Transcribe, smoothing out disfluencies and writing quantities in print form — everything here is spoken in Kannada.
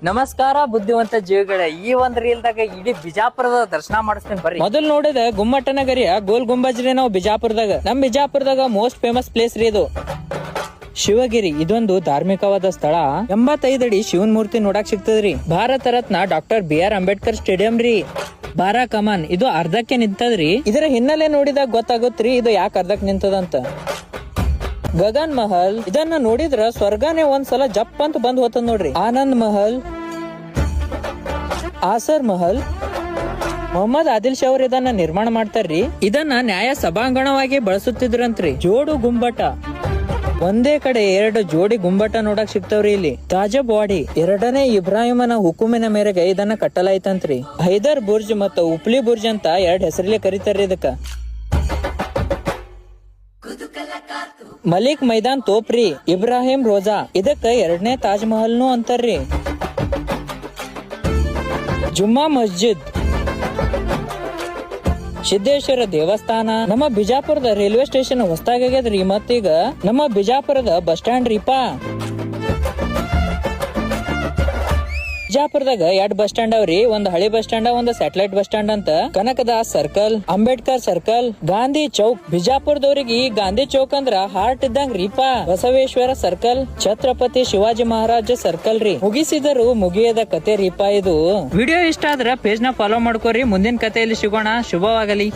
ನಮಸ್ಕಾರ ಬುದ್ಧಿವಂತ ಜೀವಿಗಳ ಈ ಒಂದ್ ರೀಲ್ದಾಗ ಇಡೀ ಬಿಜಾಪುರದ ದರ್ಶನ ಮಾಡಿಸ್ತೇನೆ ಬರ್ರಿ. ಮೊದಲ್ ನೋಡಿದ ಗುಮ್ಮಟನಗರಿಯ ಗೋಲ್ ಗುಂಬಜ್ ರೀ ನಾವು ಬಿಜಾಪುರದಾಗ. ನಮ್ ಬಿಜಾಪುರದಾಗ ಮೋಸ್ಟ್ ಫೇಮಸ್ ಪ್ಲೇಸ್ ರೀ ಇದು ಶಿವಗಿರಿ. ಇದೊಂದು ಧಾರ್ಮಿಕವಾದ ಸ್ಥಳ. 85 ಅಡಿ ಶಿವನ್ ಮೂರ್ತಿ ನೋಡಕ್ ಸಿಗ್ತದ್ರಿ. Bharat Ratna doctor BR Ambedkar stadium ರೀ. ಬಾರಾ ಕಮಾನ್ ಇದು ಅರ್ಧಕ್ಕೆ ನಿಂತದ್ರಿ. ಇದರ ಹಿನ್ನೆಲೆ ನೋಡಿದಾಗ ಗೊತ್ತಾಗುತ್ತ್ರಿ ಇದು ಯಾಕೆ ಅರ್ಧಕ್ ನಿಂತದಂತ. ಗಗನ್ ಮಹಲ್ ಇದನ್ನ ನೋಡಿದ್ರ ಸ್ವರ್ಗನೇ ಒಂದ್ಸಲ ಜಪ್ ಅಂತ ಬಂದ್ ಹೋತದ್ ನೋಡ್ರಿ. ಆನಂದ್ ಮಹಲ್, ಆಸರ್ ಮಹಲ್, ಮೊಹಮ್ಮದ್ ಆದಿಲ್ ಶಾ ಅವ್ರ ಇದನ್ನ ನಿರ್ಮಾಣ ಮಾಡ್ತಾರ್ರಿ. ಇದನ್ನ ನ್ಯಾಯ ಸಭಾಂಗಣವಾಗಿ ಬಳಸುತ್ತಿದ್ರಂತ್ರಿ. ಜೋಡು ಗುಂಬಟ ಒಂದೇ ಕಡೆ 2 ಜೋಡಿ ಗುಂಬಟ ನೋಡಕ್ ಸಿಗ್ತಾವ್ರಿ ಇಲ್ಲಿ. ತಾಜಬವಾಡಿ 2ನೇ ಇಬ್ರಾಹಿಮನ ಹುಕುಮಿನ ಮೇರೆಗೆ ಇದನ್ನ ಕಟ್ಟಲಾಯ್ತಂತ್ರಿ. ಹೈದರ್ ಬುರ್ಜ್ ಮತ್ತು ಉಪ್ಲಿ ಬುರ್ಜ್ ಅಂತ 2 ಹೆಸರಲ್ಲಿ ಕರೀತಾರ್ರಿ ಇದಕ್ಕ. ಮಲಿಕ್ ಮೈದಾನ್ ತೋಪ್ರಿ, ಇಬ್ರಾಹಿಂ ರೋಜಾ ಇದಕ್ಕ 2ನೇ ತಾಜ್ ಮಹಲ್ನು ಅಂತಾರ್ರಿ. ಜುಮ್ಮಾ ಮಸ್ಜಿದ್, ಸಿದ್ದೇಶ್ವರ ದೇವಸ್ಥಾನ. ನಮ್ಮ ಬಿಜಾಪುರದ ರೈಲ್ವೆ ಸ್ಟೇಷನ್ ಹೊಸದಾಗ್ಯದ್ರಿ. ಮತ್ತೀಗ ನಮ್ಮ ಬಿಜಾಪುರದ ಬಸ್ ಸ್ಟ್ಯಾಂಡ್ ರೀಪಾ. ಬಿಜಾಪುರದಾಗ 2 ಬಸ್ ಸ್ಟ್ಯಾಂಡ್ ಅವ್ರಿ. ಒಂದ್ ಹಳಿ ಬಸ್ ಸ್ಟ್ಯಾಂಡ್, ಒಂದ್ ಸ್ಯಾಟಲೈಟ್ ಬಸ್ ಸ್ಟ್ಯಾಂಡ್ ಅಂತ. Kanakadas circle, Ambedkar circle, Gandhi Chowk. ಬಿಜಾಪುರದವ್ರಿಗೆ ಈ ಗಾಂಧಿ ಚೌಕ್ ಅಂದ್ರ ಹಾರ್ಟ್ ಇದ್ದಂಗ್ ರೀಪಾ. ಬಸವೇಶ್ವರ ಸರ್ಕಲ್, ಛತ್ರಪತಿ ಶಿವಾಜಿ ಮಹಾರಾಜ ಸರ್ಕಲ್ ರೀ. ಮುಗಿಸಿದರು ಮುಗಿಯದ ಕತೆ ರೀಪಾ ಇದು. ವಿಡಿಯೋ ಇಷ್ಟ ಆದ್ರ ಪೇಜ್ ನ ಫಾಲೋ ಮಾಡ್ಕೋರಿ. ಮುಂದಿನ ಕಥೆಯಲ್ಲಿ ಸಿಗೋಣ. ಶುಭವಾಗಲಿ.